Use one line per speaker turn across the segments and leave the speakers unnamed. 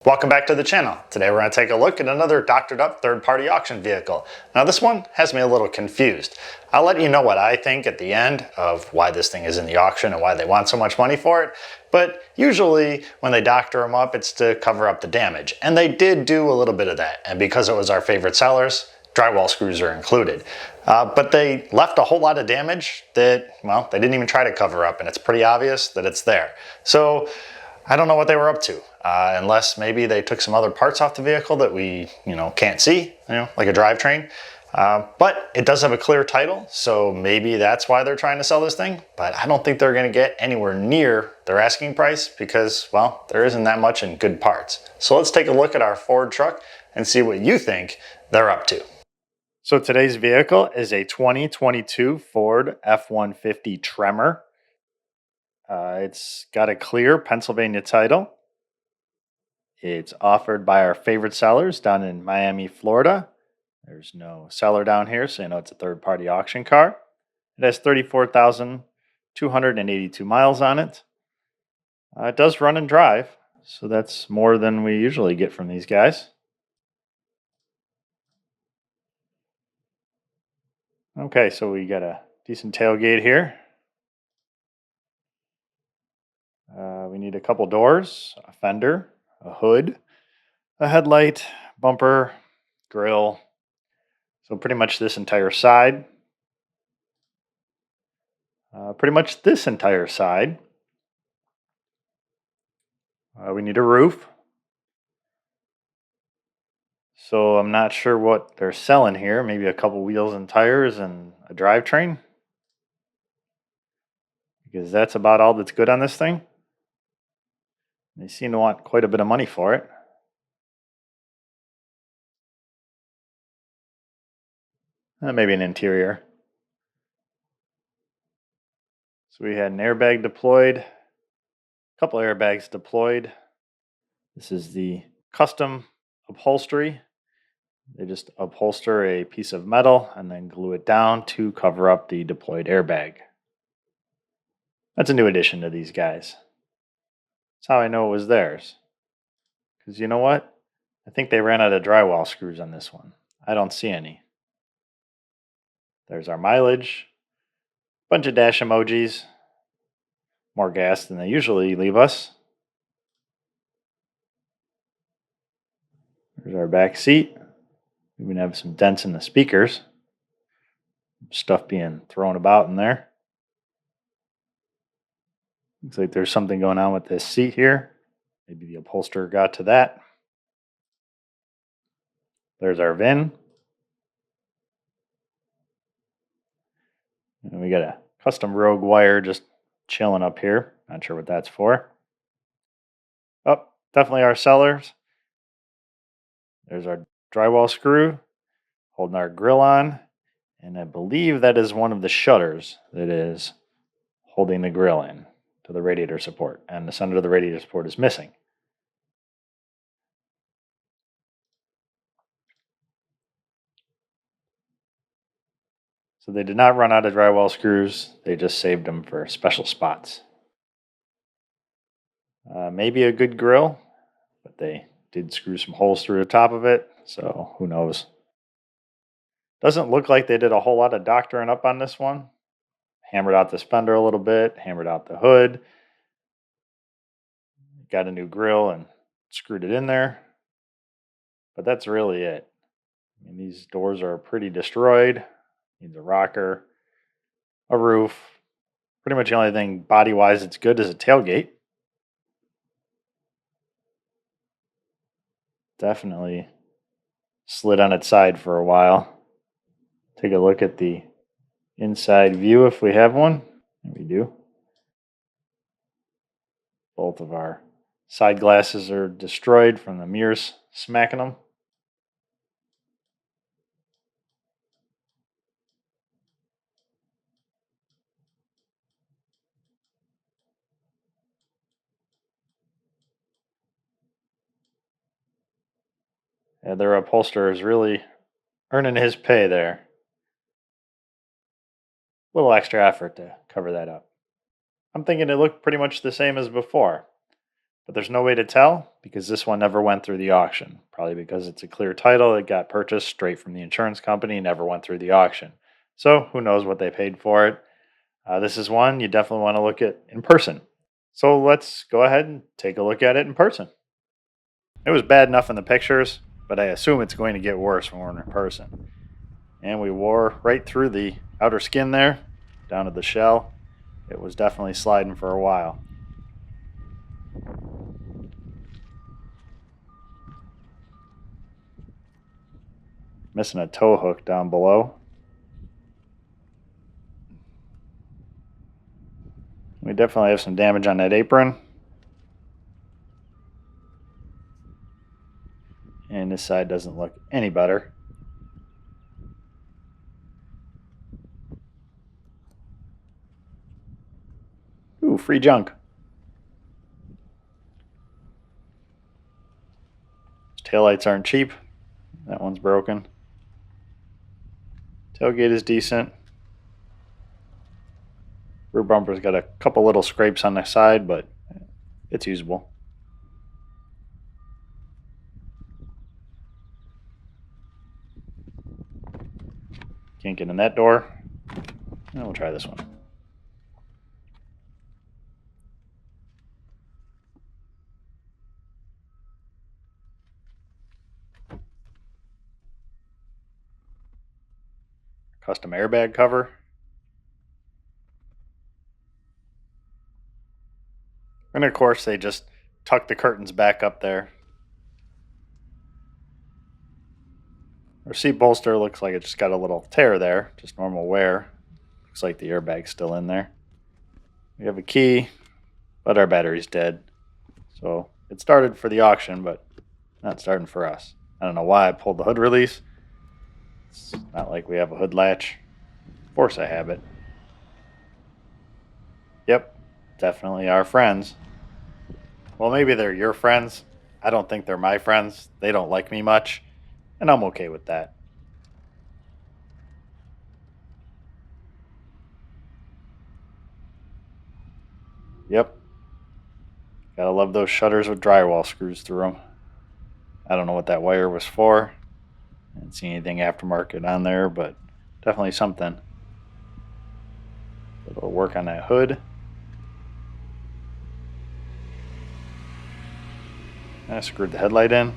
Welcome back to the channel. Today we're going to take a look at another doctored up third-party auction vehicle. Now this one has me a little confused. I'll let you know what I think at the end of why this thing is in the auction and why they want so much money for it. But usually when they doctor them up, it's to cover up the damage. And they did do a little bit of that. And because it was our favorite sellers, drywall screws are included. But they left a whole lot of damage that, well, they didn't even try to cover up, and it's pretty obvious that it's there. So I don't know what they were up to, unless maybe they took some other parts off the vehicle that we, can't see, like a drivetrain. But it does have a clear title, so maybe that's why they're trying to sell this thing. But I don't think they're going to get anywhere near their asking price because, well, there isn't that much in good parts. So let's take a look at our Ford truck and see what you think they're up to. So today's vehicle is a 2022 Ford F150 Tremor. It's got a clear Pennsylvania title. It's offered by our favorite sellers down in Miami, Florida. There's no seller down here, so you know it's a third-party auction car. It has 34,282 miles on it. It does run and drive, so that's more than we usually get from these guys. Okay, so we got a decent tailgate here. We need a couple doors, a fender, a hood, a headlight, bumper, grill. So pretty much this entire side. Pretty much this entire side. We need a roof. So I'm not sure what they're selling here. Maybe a couple wheels and tires and a drivetrain. Because that's about all that's good on this thing. They seem to want quite a bit of money for it. Maybe an interior. So we had an airbag deployed. A couple airbags deployed. This is the custom upholstery. They just upholster a piece of metal and then glue it down to cover up the deployed airbag. That's a new addition to these guys. That's how I know it was theirs. Because you know what? I think they ran out of drywall screws on this one. I don't see any. There's our mileage. Bunch of dash emojis. More gas than they usually leave us. There's our back seat. We even have some dents in the speakers. Stuff being thrown about in there. Looks like there's something going on with this seat here. Maybe the upholsterer got to that. There's our VIN. And we got a custom Rogue wire just chilling up here. Not sure what that's for. Oh, definitely our sellers. There's our drywall screw holding our grill on. And I believe that is one of the shutters that is holding the grill in to the radiator support. And the center of the radiator support is missing. So they did not run out of drywall screws. They just saved them for special spots. Maybe a good grill, but they did screw some holes through the top of it. So who knows? Doesn't look like they did a whole lot of doctoring up on this one. Hammered out the fender a little bit, hammered out the hood. Got a new grill and screwed it in there. But that's really it. I mean, these doors are pretty destroyed. Needs a rocker, a roof. Pretty much the only thing body-wise that's good is a tailgate. Definitely slid on its side for a while. Take a look at the inside view if we have one. We do. Both of our side glasses are destroyed from the mirrors smacking them. Yeah, their upholsterer is really earning his pay there. A little extra effort to cover that up. I'm thinking it looked pretty much the same as before.
but there's no way to tell because this one never went through the auction. Probably because it's a clear title. It got purchased straight from the insurance company, never went through the auction. So who knows what they paid for it. This is one you definitely want to look at in person. So let's go ahead and take a look at it in person. It was bad enough in the pictures, but I assume it's going to get worse when we're in person. And we wore right through the outer skin there, down to the shell. It was definitely sliding for a while. Missing a tow hook down below. We definitely have some damage on that apron. And this side doesn't look any better. Ooh, free junk. Taillights aren't cheap. That one's broken. Tailgate is decent. Rear bumper's got a couple little scrapes on the side, but it's usable. Can't get in that door. And we'll try this one. Custom airbag cover. And of course they just tuck the curtains back up there. Our seat bolster looks like it just got a little tear there, just normal wear. Looks like the airbag's still in there. We have a key, but our battery's dead. So it started for the auction, but not starting for us. I don't know why I pulled the hood release. It's not like we have a hood latch. Of course I have it. Yep, definitely our friends. Well, maybe they're your friends. I don't think they're my friends. They don't like me much, and I'm okay with that. Yep. Gotta love those shutters with drywall screws through them. I don't know what that wire was for. I didn't see anything aftermarket on there, but definitely something. A little work on that hood. I screwed the headlight in.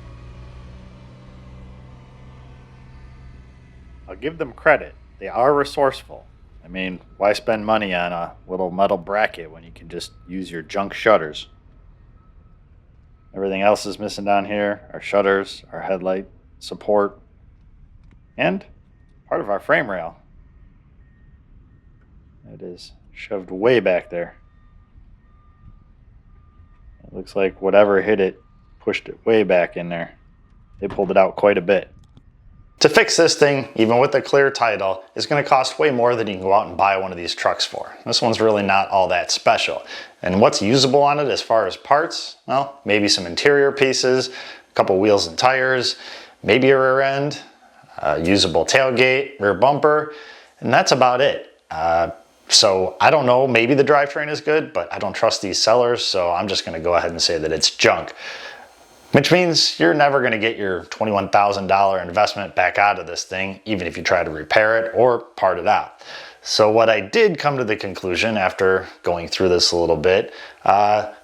I'll give them credit. They are resourceful. I mean, why spend money on a little metal bracket when you can just use your junk shutters? Everything else is missing down here. Our shutters, our headlight support, and part of our frame rail. It is shoved way back there. It looks like whatever hit it pushed it way back in there. They pulled it out quite a bit.
To fix this thing, even with a clear title, is going to cost way more than you can go out and buy one of these trucks for. This one's really not all that special. And what's usable on it as far as parts? Well, maybe some interior pieces, a couple wheels and tires, maybe a rear end, usable tailgate, rear bumper, and that's about it. So I don't know, maybe the drivetrain is good, but I don't trust these sellers, so I'm just going to go ahead and say that it's junk. Which means you're never going to get your $21,000 investment back out of this thing, even if you try to repair it or part it out. So what I did come to the conclusion after going through this a little bit,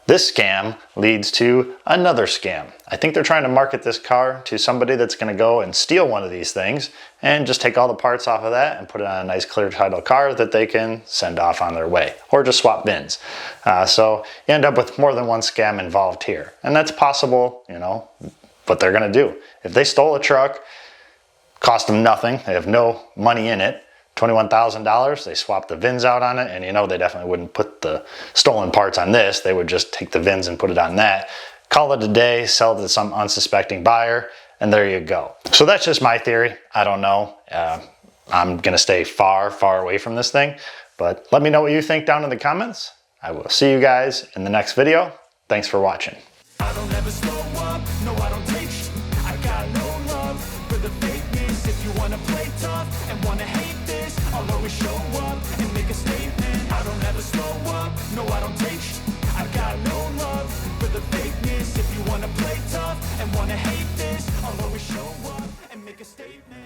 this scam leads to another scam. I think they're trying to market this car to somebody that's going to go and steal one of these things and just take all the parts off of that and put it on a nice clear title car that they can send off on their way, or just swap bins. So you end up with more than one scam involved here. And that's possible, you know, what they're going to do. If they stole a truck, cost them nothing, they have no money in it, $21,000, they swap the VINs out on it, and you know they definitely wouldn't put the stolen parts on this. They would just take the VINs and put it on that, call it a day, sell it to some unsuspecting buyer, and there you go. So that's just my theory. I don't know. I'm gonna stay far, far away from this thing, but let me know what you think down in the comments. I will see you guys in the next video. Thanks for watching.
I don't ever slow up, no I don't take sh I got no love for the fakeness. If you wanna play tough and wanna hate this, I'll always show up and make a statement. I don't ever slow up, no I don't take sh I got no love for the fakeness. hate this, I'll always show up and make a statement.